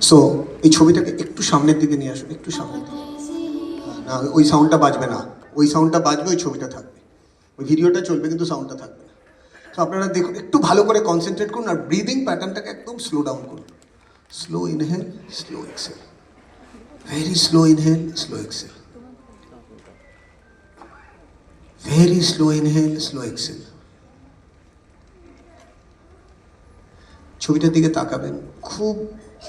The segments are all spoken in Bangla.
সো এই ছবিটাকে একটু সামনের দিকে নিয়ে আসো, একটু সামনের দিকে। না, ওই সাউন্ডটা বাজবে না, ওই সাউন্ডটা বাজবে, ওই ছবিটা থাকবে, ওই ভিডিওটা চলবে কিন্তু সাউন্ডটা থাকবে না। তো আপনারা দেখুন, একটু ভালো করে কনসেন্ট্রেট করুন আর ব্রিদিং প্যাটার্নটাকে একদম স্লো ডাউন করুন। Slow inhale, slow exhale, very slow inhale, slow exhale, very slow inhale, slow exhale. ছবিটার দিকে তাকাবেন, খুব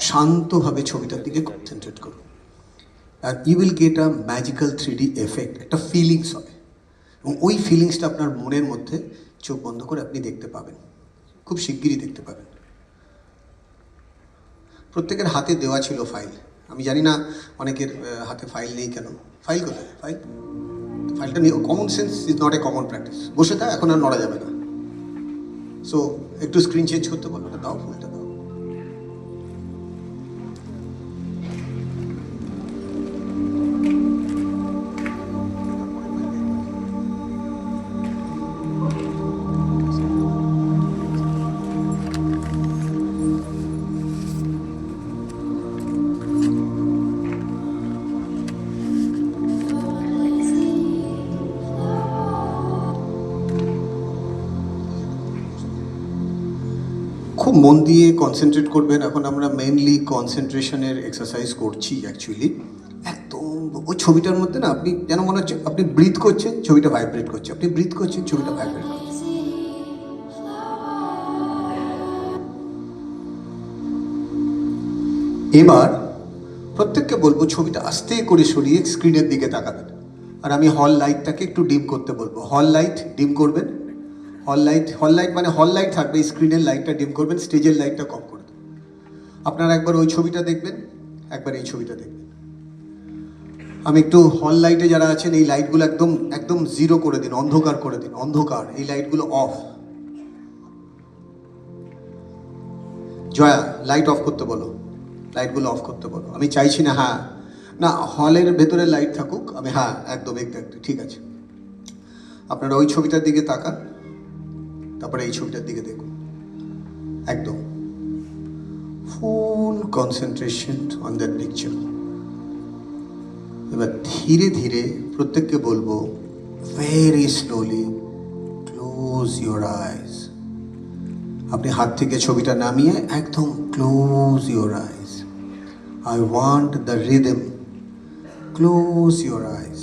শান্তভাবে ছবিটার দিকে কনসেন্ট্রেট করুন, আর you will get a magical 3D effect, একটা ফিলিংস হয়, এবং ওই ফিলিংসটা আপনার মনের মধ্যে চোখ বন্ধ করে আপনি দেখতে পাবেন, খুব শিগগিরই দেখতে পাবেন। প্রত্যেকের হাতে দেওয়া ছিল ফাইল, আমি জানি না অনেকের হাতে ফাইল নেই কেন। ফাইল কোথায়? ফাইলটা নিয়ে, common sense is not a common practice. বসে থাক, এখন আর নড়া যাবে না। সো একটু স্ক্রিন চেঞ্জ করতে বলো, ওটা দাও, ফুলটা দাও। খুব মন দিয়ে কনসেন্ট্রেট করবেন। এখন আমরা মেনলি কনসেন্ট্রেশনের এক্সারসাইজ করছি অ্যাকচুয়ালি। একদম ওই ছবিটার মধ্যে না, আপনি যেন মনে হচ্ছে আপনি ব্রিথ করছেন, ছবিটা ভাইব্রেট করছে, আপনি ব্রিথ করছেন, ছবিটা ভাইব্রেট করছে। এবার প্রত্যেককে বলবো ছবিটা আস্তে করে সরিয়ে স্ক্রিনের দিকে তাকাবেন, আর আমি হল লাইটটাকে একটু ডিম করতে বলবো। হল লাইট ডিম করবেন। হল লাইট মানে হল লাইট থাকবে, স্ক্রিনের লাইটটা ডিম করবেন, স্টেজের লাইটটা কম করে দেবেন। আপনারা একবার ওই ছবিটা দেখবেন, একবার এই ছবিটা দেখবেন। আমি একটু হল লাইটে যারা আছেন, এই লাইটগুলো একদম একদম জিরো করে দিন, অন্ধকার করে দিন, অন্ধকার, এই লাইটগুলো অফ। জয়া, লাইট অফ করতে বলো, লাইটগুলো অফ করতে বলো। আমি চাইছি না, হ্যাঁ, না হলের ভেতরে লাইট থাকুক, আমি, হ্যাঁ একদম একদম ঠিক আছে। আপনারা ওই ছবিটার দিকে তাকান, তারপরে এই ছবিটার দিকে দেখুন, একদম ফুল কনসেন্ট্রেশন অন দ্যাট পিকচার। এবার ধীরে ধীরে প্রত্যেককে বলবো, very slowly close your eyes. আপনি হাত থেকে ছবিটা নামিয়ে একদম close your eyes. I want the rhythm. Close your eyes,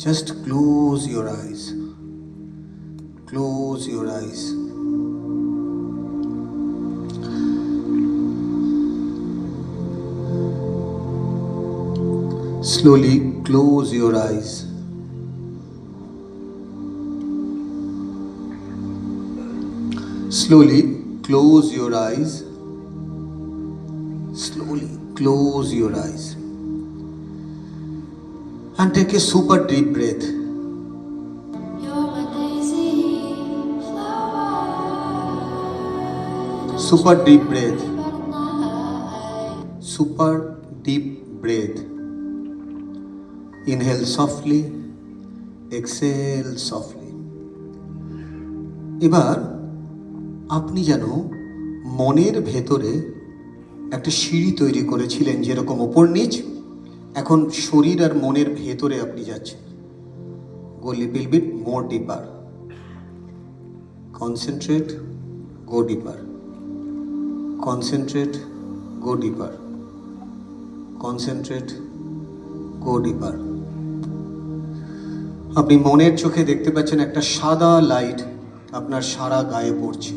just close your eyes, close your eyes. Slowly close your eyes. Slowly close your eyes. Slowly close your eyes. And take a super deep breath. Super deep breath. Super deep breath. Inhale softly, exhale softly. এবার আপনি যেন মনের ভেতরে একটা সিঁড়ি তৈরি করেছিলেন, যেরকম ওপর নিচ, এখন শরীর আর মনের ভেতরে আপনি যাচ্ছেন। গো লিটল বিট মোর ডিপার, কনসেন্ট্রেট, গো ডিপার, কনসেন্ট্রেট, গো ডিপার, কনসেন্ট্রেট, গো ডিপার। আপনি মনের চোখে দেখতে পাচ্ছেন একটা সাদা লাইট আপনার সারা গায়ে পড়ছে,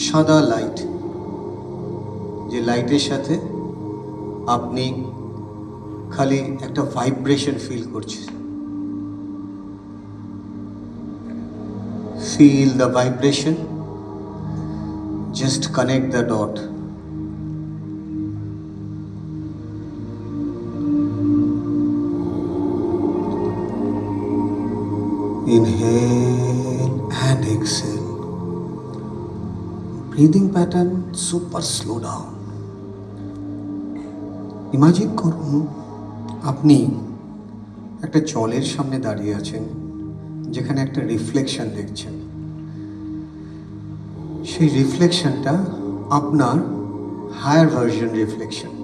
সাদা লাইট, যে লাইটের সাথে আপনি খালি একটা ভাইব্রেশন ফিল করছেন। Feel the vibration, just connect the dot. Inhale and exhale. Breathing pattern super slow down. Imagine করুন আপনি একটা জলের সামনে দাঁড়িয়ে আছেন, যেখানে একটা রিফ্লেকশন দেখছেন। সেই রিফ্লেকশনটা আপনার হায়ার ভার্সন রিফ্লেকশন।